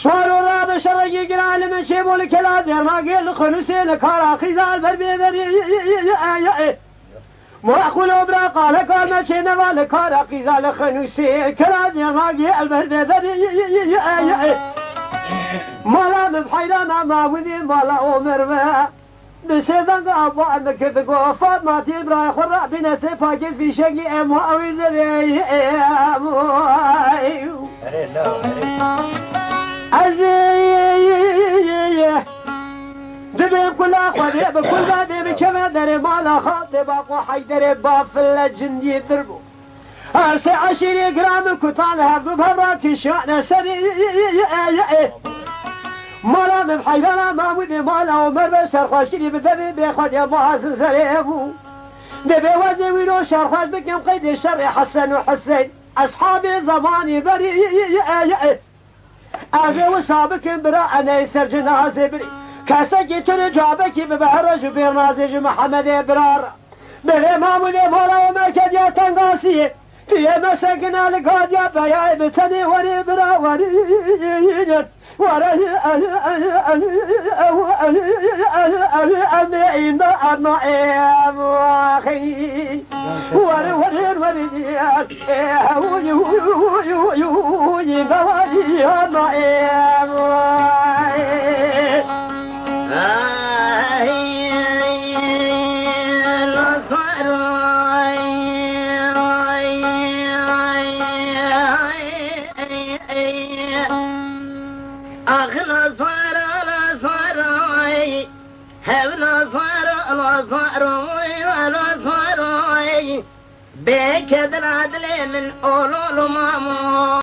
صاروا بشر يقرأ من شيء بول كلاد ما قال خلوسين كارا خزال بربيدر مراقول برا قال ما شيء نوال كارا خزال خلوسين كلاد ما قال بربيدر مالا بحيرانا ما ودي مالا عمر ما بسيدان أبوار مكتب قوفات ما تبرا خرا بنتي فاكر في شكل أموائي عزيزي دبي كل أخوة بكل بادي بكما دري مالا خاطب أقو حيدري باف اللجن يدربو أرسي عشيري قرام كتان هفضو بهراكي شأن سري مالا بحيرانا ما ودي مالا عمر بشر خوشيني بدبي بيخد يا محسن سريبو دبي وزي ويلو شرخوش بكم قيد الشر حسن وحسين أصحابي زماني بري أبي وصابك برا أنا يسر جنازي بري كاسكي ترجابك ببهرج وبرنازج محمد برار بلي ما ودي مالا ومركز يا تنقاسي في مسكنا لقاد يا بياي بتني وري برا وري بكذا العدل من أولو مامو